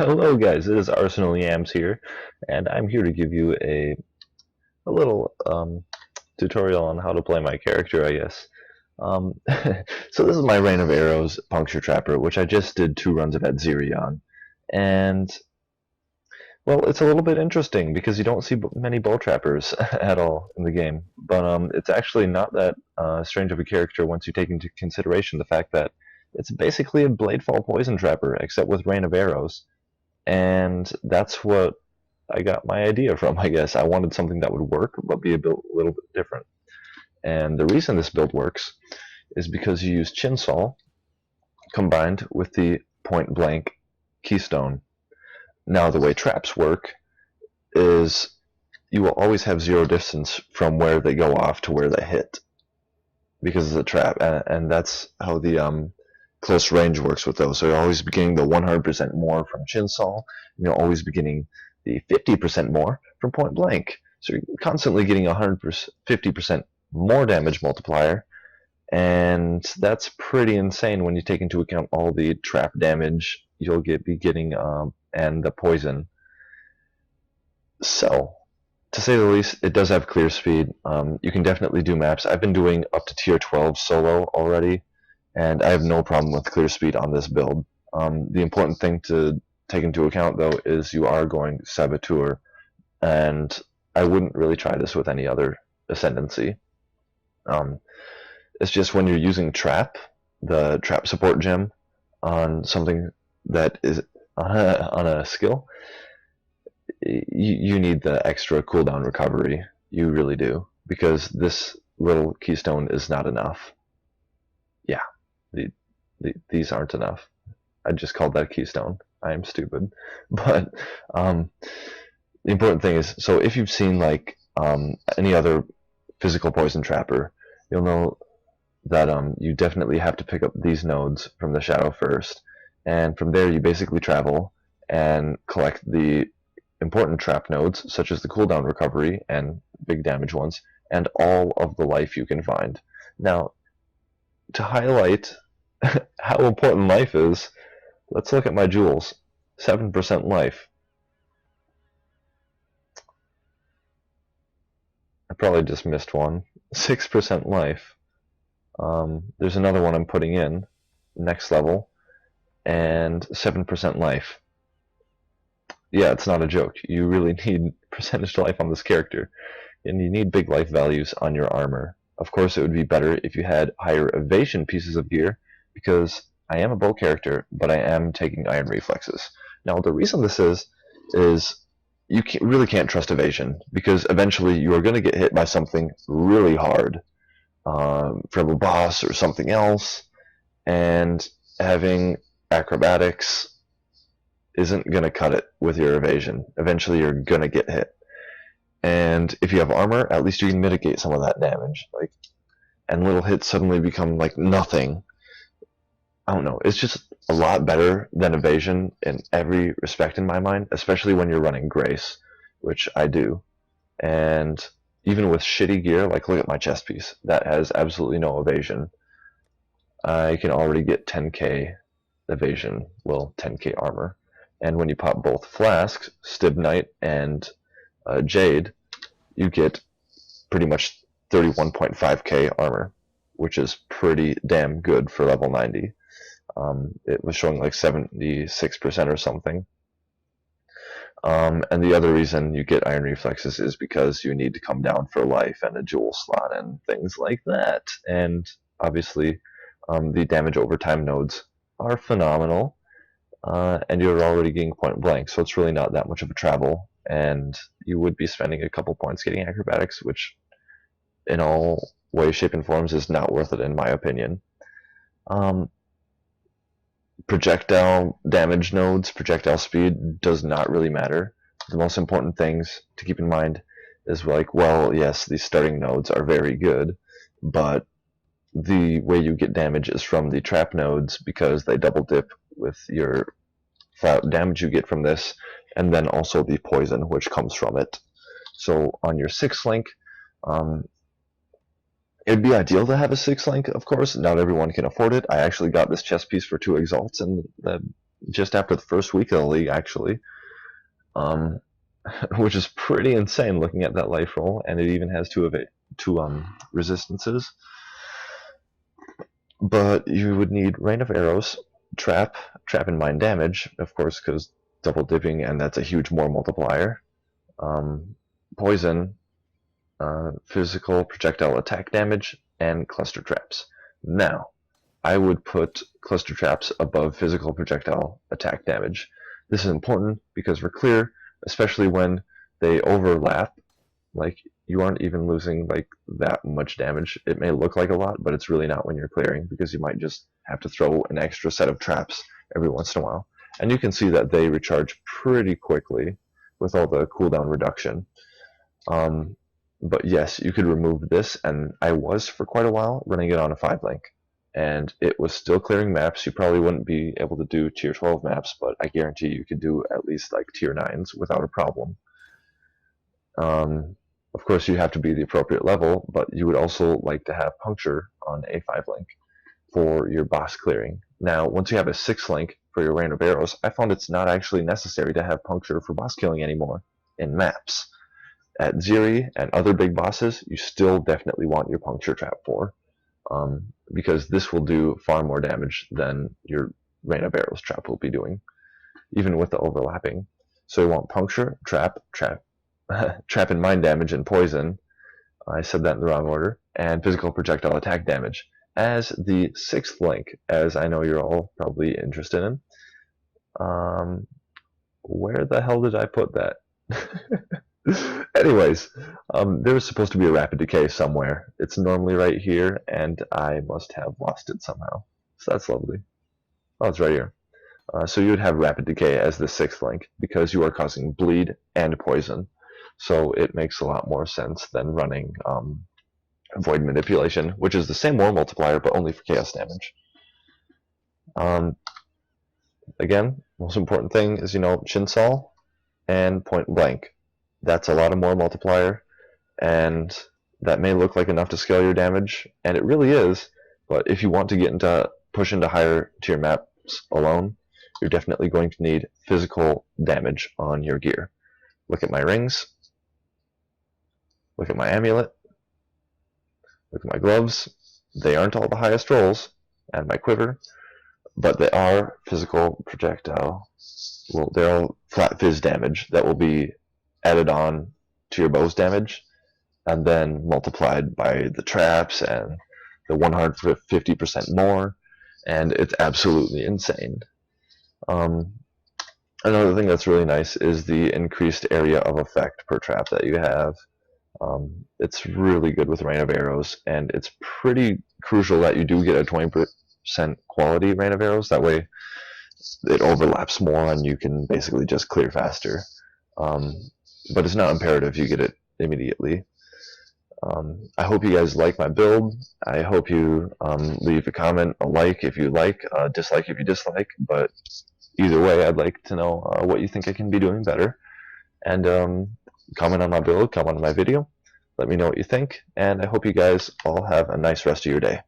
Hello guys, it is Arsenal Yams here, and I'm here to give you a little tutorial on how to play my character, I guess. Um, so this is my Rain of Arrows Puncture Trapper, which I just did 2 runs of Exile on. And, well, it's a little bit interesting because you don't see many bow trappers at all in the game. But it's actually not that strange of a character once you take into consideration the fact that it's basically a Bladefall Poison Trapper, except with Rain of Arrows. And that's what I got my idea from, I guess. I wanted something that would work, but be a little bit different. And the reason this build works is because you use Chinsaw combined with the point blank keystone. Now, the way traps work is you will always have 0 distance from where they go off to where they hit because it's a trap, and that's how the close range works with those. So you're always beginning the 100% more from Chinsaw, and you're always beginning the 50% more from point blank. So you're constantly getting 150% more damage multiplier, and that's pretty insane when you take into account all the trap damage you'll be getting and the poison. So, to say the least, it does have clear speed. You can definitely do maps. I've been doing up to tier 12 solo already, and I have no problem with clear speed on this build. The important thing to take into account, though, is you are going Saboteur, and I wouldn't really try this with any other Ascendancy. It's just when you're using Trap, the Trap Support gem, on something that is on a skill, you need the extra cooldown recovery. You really do, because this little keystone is not enough. Yeah, these aren't enough. I just called that keystone. I am stupid. But the important thing is, so if you've seen like any other physical poison trapper, you'll know that you definitely have to pick up these nodes from the shadow first, and from there you basically travel and collect the important trap nodes, such as the cooldown recovery and big damage ones, and all of the life you can find. Now, to highlight how important life is, let's look at my jewels. 7% life. I probably just missed one. 6% life. There's another one I'm putting in, next level, and 7% life. Yeah, it's not a joke. You really need percentage life on this character, and you need big life values on your armor. Of course, it would be better if you had higher evasion pieces of gear, because I am a bow character, but I am taking iron reflexes. Now, the reason this is you really can't trust evasion, because eventually you are going to get hit by something really hard, from a boss or something else, and having acrobatics isn't going to cut it with your evasion. Eventually you're going to get hit. And if you have armor, at least you can mitigate some of that damage. And little hits suddenly become like nothing. I don't know. It's just a lot better than evasion in every respect in my mind, especially when you're running Grace, which I do. And even with shitty gear, like look at my chest piece, that has absolutely no evasion. I can already get 10k evasion, well, 10k armor. And when you pop both flasks, Stibnite and Jade, you get pretty much 31.5k armor, which is pretty damn good for level 90. It was showing like 76% or something. And the other reason you get iron reflexes is because you need to come down for life and a jewel slot and things like that. And obviously, the damage over time nodes are phenomenal. And you're already getting point blank, so it's really not that much of a travel, and you would be spending a couple points getting acrobatics, which in all ways, shape, and forms is not worth it in my opinion. Projectile damage nodes, projectile speed does not really matter. The most important things to keep in mind is like, well, yes, these starting nodes are very good, but the way you get damage is from the trap nodes, because they double dip with your damage you get from this, and then also the poison which comes from it. So on your 6th link, it'd be ideal to have a 6th link, of course. Not everyone can afford it. I actually got this chest piece for 2 exalts, and just after the first week of the league, actually, which is pretty insane looking at that life roll, and it even has two resistances. But you would need Rain of Arrows, Trap and Mind Damage, of course, because double dipping, and that's a huge more multiplier. Poison, physical projectile attack damage, and cluster traps. Now, I would put cluster traps above physical projectile attack damage. This is important because for clear, especially when they overlap, like you aren't even losing like that much damage. It may look like a lot, but it's really not when you're clearing, because you might just have to throw an extra set of traps every once in a while. And you can see that they recharge pretty quickly with all the cooldown reduction. But yes, you could remove this, and I was for quite a while running it on a 5-link, and it was still clearing maps. You probably wouldn't be able to do tier 12 maps, but I guarantee you could do at least like tier 9s without a problem. Of course, you have to be the appropriate level, but you would also like to have Puncture on a 5-link for your boss clearing. Now, once you have a 6-link for your Rain of Arrows, I found it's not actually necessary to have Puncture for boss killing anymore in maps. At Ziri and other big bosses, you still definitely want your Puncture Trap for, because this will do far more damage than your Rain of Arrows trap will be doing, even with the overlapping. So you want Puncture, Trap and Mind Damage and Poison. I said that in the wrong order. And Physical Projectile Attack Damage as the 6th link, as I know you're all probably interested in. Where the hell did I put that? Anyways, there was supposed to be a Rapid Decay somewhere. It's normally right here, and I must have lost it somehow. So that's lovely. Oh, it's right here. So you would have Rapid Decay as the 6th link, because you are causing bleed and poison. So it makes a lot more sense than running Void Manipulation, which is the same War Multiplier, but only for Chaos damage. Again, most important thing is, Chinsol and Point Blank. That's a lot of more multiplier, and that may look like enough to scale your damage, and it really is, but if you want to push into higher tier maps alone, you're definitely going to need physical damage on your gear. Look at my rings, look at my amulet, look at my gloves. They aren't all the highest rolls, and my quiver, but they are physical projectile. Well, they're all flat fizz damage that will be added on to your bow's damage, and then multiplied by the traps and the 150% more, and it's absolutely insane. Another thing that's really nice is the increased area of effect per trap that you have. It's really good with Rain of Arrows, and it's pretty crucial that you do get a 20% quality Rain of Arrows. That way it overlaps more and you can basically just clear faster. But it's not imperative you get it immediately. I hope you guys like my build. I hope you leave a comment, a like if you like, dislike if you dislike, but either way, I'd like to know what you think I can be doing better. And comment on my build, comment on my video, let me know what you think, and I hope you guys all have a nice rest of your day.